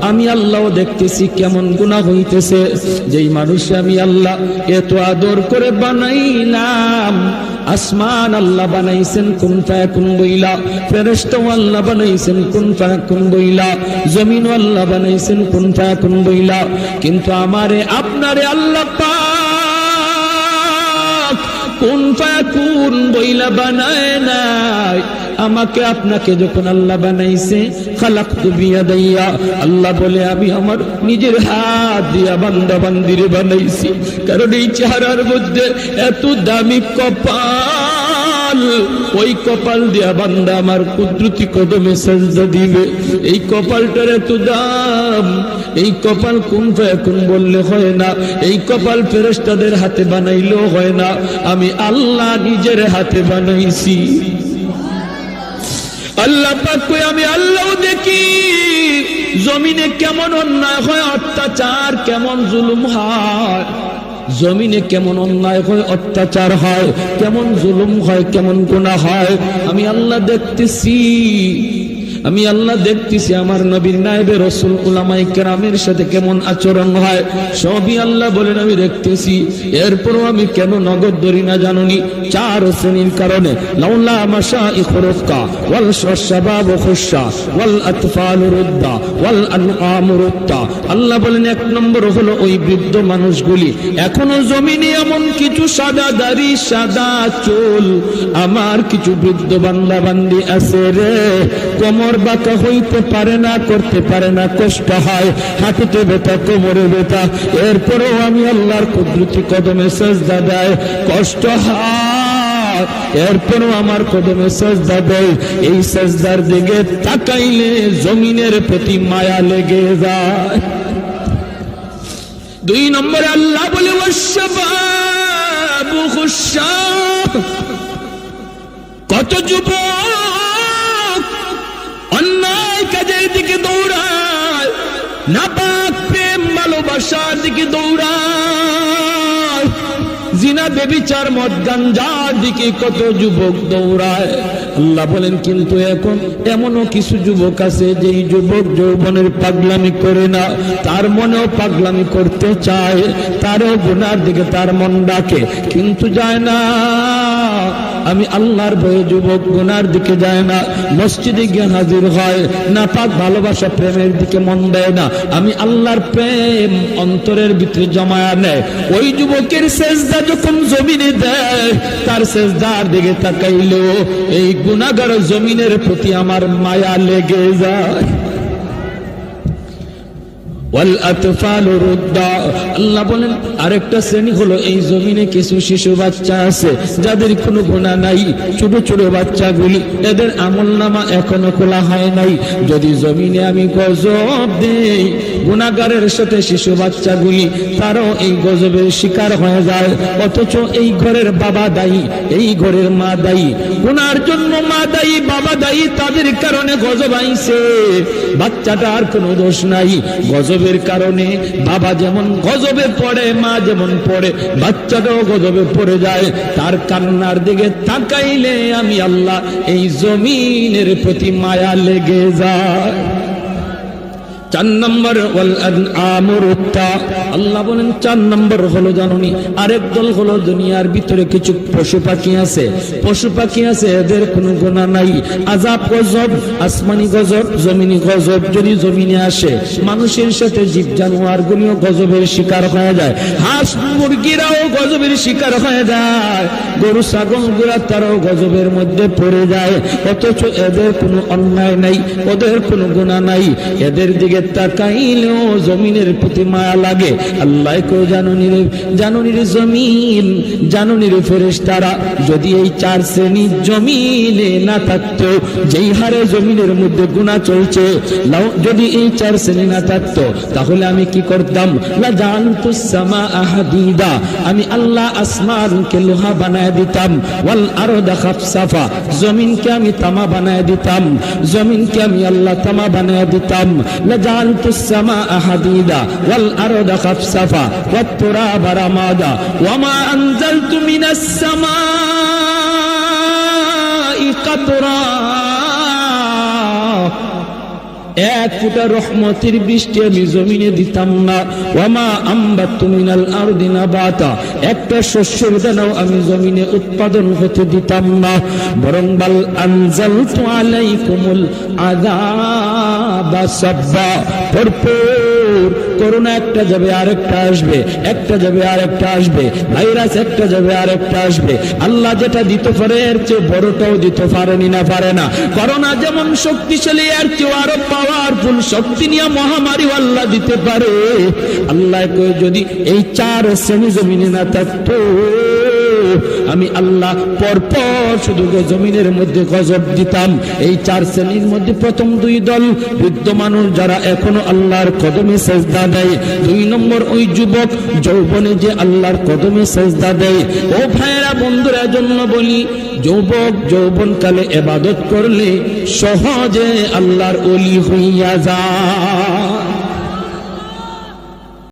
আমি আল্লাহ দেখতেছি কেমন গুনাহ হইতেছে। যেই মানুষ আমি আল্লাহ এত আদর করে বানাইলাম, আসমান আল্লাহ বানাইছেন কুন ফায়াকুন বইলা, ফেরেশতা আল্লাহ বানাইছেন কুন ফায়াকুন বইলা, জমিন আল্লাহ বানাইছেন কুন ফায়াকুন বইলা, কিন্তু আমারে আপনারে আল্লাহ পাক কুন ফায়াকুন বইলা বানায় নাই। আমাকে আপনাকে যখন আল্লাহ বানাইছে, খালাকতু বিয়াদাইয়া, আল্লাহ বলে আমি আমার নিজের হাত দিয়া বান্দা বান্দিরে বানাইছি। কারণ এই চেহারার মধ্যে এত দামি কপাল, ওই কপাল দিয়া বান্দা আমার কুদরতি কদমে সাজদা দিবে। এই কপালটার এত দাম। এই কপাল কুন ফায়াকুন বললে হয় না, এই কপাল ফেরেশতাদের হাতে বানাইলেও হয় না, আমি আল্লাহ নিজের হাতে বানাইছি। আল্লাহ পাক কই আমি আল্লাহ দেখি জমিনে কেমন অন্যায় হয়, অত্যাচার কেমন জুলুম হয়, জমিনে কেমন অন্যায় হয়, অত্যাচার হয়, কেমন জুলুম হয়, কেমন গুনাহ হয়, আমি আল্লাহ দেখতেছি। আমি আল্লাহ দেখতেছি আমার নবীর নায়েবে রাসূল উলামায়ে কেরামের সাথে কেমন আচরণ হয়, সবই আল্লাহ বলেন আমি দেখতেছি। এরপরও আমি কেন নগদ ধরি না জানুনি? চার শ্রেণীর কারণে। লাউলা মাশাইখুর রুক্কা ওয়াল শাবাব খুশা ওয়াল আতফাল রুদ্দা ওয়াল আনআম রুত্তা। আল্লাহ বলেন এক নম্বর হলো ওই বৃদ্ধ মানুষগুলি, এখনো জমিনে এমন কিছু সাদা দাড়ি সাদা চুল আমার কিছু বৃদ্ধ বান্দা বান্দি আছে রে, কোমর বাঁকা হইতে পারে না, করতে পারে না, কষ্ট হয়, হাঁটুতে ব্যথা, কোমরে ব্যথা, এরপরেও আমি আল্লাহর কুদরতি কদমে সাজদা দেয়, কষ্ট হয়, এরপরেও আমার কদমে সাজদা দেয়। এই সাজদার দিকে তাকাইলে জমিনের প্রতি মায়া লেগে যায়। দুই নম্বরে আল্লাহ বলে ওয়াশবাবু খুশা, কত যুবক অন্যায় কাজের দিকে দৌড়ায়, নাপাক প্রেম ভালোবাসার দিকে দৌড়ায়, জিনা বেবিচার মদ গাঞ্জার দিকে কত যুবক দৌড়ায়। আল্লাহ বলেন কিন্তু এখন এমনও কিছু যুবক আছে যেই যুবক যৌবনের পাগলামি করে না, তার মনেও পাগলামি করতে চায়, তারও গুনার দিকে তার মন ডাকে কিন্তু যায় না। আমি আল্লাহর ভয়ে যুবক গুনার দিকে যায় না, মসজিদে গিয়ে হাজির হয় না, পাক ভালোবাসা প্রেমের দিকে মন দেয় না, আমি আল্লাহর প্রেম অন্তরের ভিতরে জমায়া নেয়। ওই যুবকের সেজদা যখন জমিনে দেয়, তার সেজদার দিকে তাকাইলো এই গুনাহগার জমিনের প্রতি আমার মায়া লেগে যায়। ওয়াল আতফাল রুদ্দা, আল্লাহ বলেন আরেকটা শ্রেণী হলো এই জমিনে কিছু শিশু বাচ্চা আছে যাদের কোনো গুনাহ নাই, ছোট ছোট বাচ্চাগুলি, এদের আমলনামা এখনো খোলা হয় নাই। যদি জমিনে আমি গজব দেই, গুনাহগারের সাথে শিশু বাচ্চাগুলি তারও এই গজবের শিকার হয়ে যায়, অথচ এই ঘরের বাবা দায়ী, এই ঘরের মা দায়ী, গুনার জন্য মা দায়ী, বাবা দায়ী, তাদের কারণে গজব আইছে, বাচ্চাটার কোনো দোষ নাই। গজবের কারণে বাবা যেমন গজবে পড়ে, মা যেমন পড়ে, বাচ্চাটাও গজবে পড়ে যায়। তার কান্নার দিকে তাকাইলে আমি আল্লাহ এই জমিনের প্রতি মায়া লেগে যায়। চার নম্বর ওয়াল আনআম রুত্তা, আল্লাহ বলেন চার নম্বর হলো জানুনি আরেক দল হলো দুনিয়ার ভিতরে কিছু পশু পাখি আছে, পশু পাখি আছে এদের কোনো গুনাহ নাই, আযাব গজব, আসমানি গজব, জমিনি গজব যদি জমিনে আসে, মানুষের সাথে জীব জানোয়ার গুলিও গজবের শিকার হয়ে যায়, হাঁস মুরগিরাও গজবের শিকার হয়ে যায়, গরু ছাগল গুলা তারাও গজবের মধ্যে পড়ে যায়, অথচ এদের কোনো অন্যায় নাই, ওদের কোনো গুনাহ নাই, এদের দিকে তাকাইলেও জমিনের প্রতি মায়া লাগে। আল্লাহ কো জানুনির জমিন, জানুনির ফেরেশতারা, যদি এই চার শ্রেণী জমিনে না থাকতো, যেই হারে জমিনের মধ্যে গুনাহ চলছে, যদি এই চার শ্রেণী না থাকতো তাহলে আমি কি করতাম? লা জানতুস সামাআ হাদিদা, আমি আল্লাহ আসমানকে লোহা বানায় দিতাম, ওয়াল আরদা খাফসাফা, জমিনকে আমি তামা বানায় দিতাম, জমিনকে আমি আল্লাহ তামা বানায় দিতাম, লা জানতুস সামাআ হাদিদা ওয়াল আরদা খাফসাফা ওয়াত তুরাবা রামাদা ওয়া মা আনজালতু মিনাস সামাই কাতরা, এক ফোঁটা রহমতের বৃষ্টি আমি জমিনে দিতাম না। ওয়ামা আম্বাতু মিনাল আরদি নাবাতা, একটা শস্যের দানাও আমি জমিনে উৎপাদন হতে দিতাম না। বরং বাল আনজালতু আলাইকুমুল আযাবা সাব্বা, ভরপুর করোনা একটা যাবে আরেকটা আসবে, একটা যাবে আরেকটা আসবে, ভাইরাস একটা যাবে আরেকটা আসবে। আল্লাহ যেটা দিতে পারে এর চেয়ে বড়টাও দিতে পারেনি না পারে না। করোনা যেমন শক্তিশালী এর চেয়ে আরো পাওয়ারফুল শক্তি নিয়ে মহামারী আল্লাহ দিতে পারে। আল্লাহ কই যদি এই চার শ্রেণী জমিনে না থাকতো, আমি আল্লাহ পরপর শুধু জমিনের মধ্যে গজব দিতাম। এই চার শ্রেণীর মধ্যে প্রথম দুই দল বৃদ্ধ মানুষ যারা এখনো আল্লাহর কদমে সেজদা দেয়, দুই নম্বর ওই যুবক যৌবনে যে আল্লাহর কদমে সেজদা দেয়। ও ভাইয়েরা বন্ধুরা, জন্য বলি যুবক যৌবনকালে ইবাদত করলে সহজে আল্লাহর ওলি হইয়া যায়।